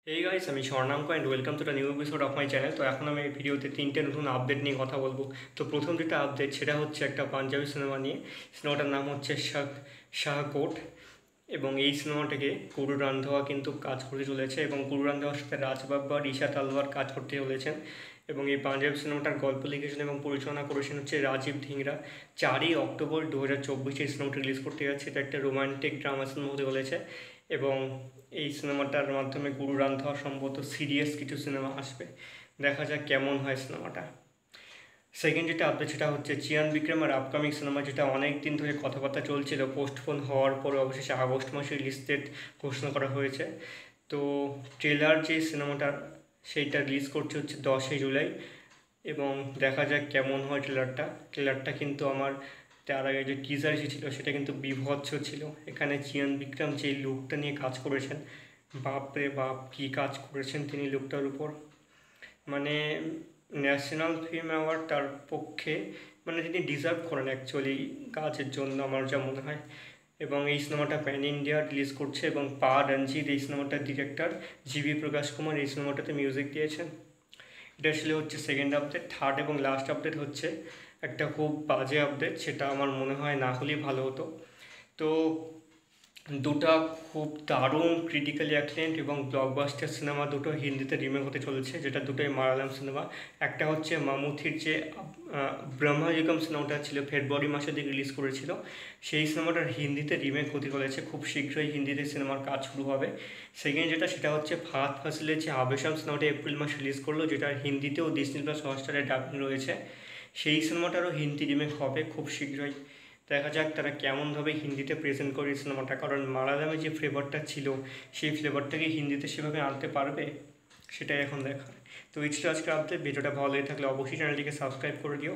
এই গাইস, আমি Swarnanka and welcome to the new episode of my channel. তো এখন আমি এই ভিডিওতে তিনটে নতুন আপডেট নিয়ে কথা বলবো। তো প্রথম যেটা আপডেট সেটা হচ্ছে একটা পাঞ্জাবি সিনেমা নিয়ে। সিনেমাটার নাম হচ্ছে শাহকোট, এবং এই সিনেমাটাকে গুরু রান্ধোয়া কিন্তু কাজ করতে চলেছে, এবং গুরু রান্ধোয়ার সাথে রাজ বাব্বার, ঈশা তালওয়ার কাজ করতে চলেছেন। এবং এই পাঞ্জাবি সিনেমাটার গল্প লিখেছেন এবং পরিচালনা করেছেন হচ্ছে রাজীব ধিংরা। 4ই অক্টোবর 2024 এই সিনেমাটা রিলিজ করতে যাচ্ছে। এটা একটা রোমান্টিক ড্রামা সিনেমা হতে চলেছে, এবং এই সিনেমাটার মাধ্যমে গুরু রান্ধোয়া সম্ভবত সিরিয়াস কিছু সিনেমা আসবে। দেখা যাক কেমন হয় সিনেমাটা। সেকেন্ড যেটা আপডেট সেটা হচ্ছে চিয়ান বিক্রমের আপকামিং সিনেমা, যেটা অনেক দিন ধরে কথাবার্তা চলছিল, পোস্টপোন হওয়ার পরে অবশেষে আগস্ট মাসে রিলিজ ডেট ঘোষণা করা হয়েছে। তো ট্রেলার যে সিনেমাটা সেইটা রিলিজ করছে হচ্ছে 10ই জুলাই, এবং দেখা যাক কেমন হয় ট্রেলারটা কিন্তু আমার তার আগে যে টিজার ছিল সেটা কিন্তু বীভৎস ছিল। এখানে চিয়ান বিক্রম যে লুকটা নিয়ে কাজ করেছেন, বাপ রে বাপ কী কাজ করেছেন তিনি লুকটার উপর। মানে ন্যাশনাল ফিল্ম অ্যাওয়ার্ড তার পক্ষে, মানে তিনি ডিজার্ভ করেন অ্যাকচুয়ালি কাজের জন্য, আমার যা মনে হয়। এবং এই সিনেমাটা প্যান ইন্ডিয়া রিলিজ করছে, এবং পা রঞ্জিত এই সিনেমাটার ডিরেক্টর, জিবি প্রকাশ কুমার এই সিনেমাটাতে মিউজিক দিয়েছেন। এটা ছিল হচ্ছে সেকেন্ড আপডেট। থার্ড এবং লাস্ট আপডেট হচ্ছে একটা খুব বাজে আপডেট, সেটা আমার মনে হয় না হলেই ভালো হতো। তো দুটো খুব দারুণ ক্রিটিক্যালি অ্যাক্লেমড এবং ব্লকবাস্টার সিনেমা দুটো হিন্দিতে রিমেক হতে চলেছে, যেটা দুটোই মালায়ালাম সিনেমা। একটা হচ্ছে মামুথির যে ব্রহ্মযুগম সিনেমাটা ছিল, ফেব্রুয়ারি মাসের দিকে রিলিজ করেছিল, সেই সিনেমাটার হিন্দিতে রিমেক হতে চলেছে। খুব শীঘ্রই হিন্দিতে সিনেমার কাজ শুরু হবে। সেকেন্ড যেটা সেটা হচ্ছে ফাহাদ ফাসিলের যে আবেশম সিনেমাটা এপ্রিল মাসে রিলিজ করলো, যেটা হিন্দিতেও ডিজনি প্লাস হটস্টারে ডাবিং রয়েছে, সেই সিনেমাটারও হিন্দি রিমেক হবে খুব শীঘ্রই। দেখা যাক তারা কেমনভাবে হিন্দিতে প্রেজেন্ট করে এই সিনেমাটা, কারণ মালায়ালামে যে ফ্লেভারটা ছিল সেই ফ্লেভারটাকে হিন্দিতে সেভাবে আনতে পারবে, সেটাই এখন দেখার। তো এই ছিল আজকে আপডেট। ভিডিওটা ভালো লেগে থাকলে অবশ্যই চ্যানেলটিকে সাবস্ক্রাইব করে দিও।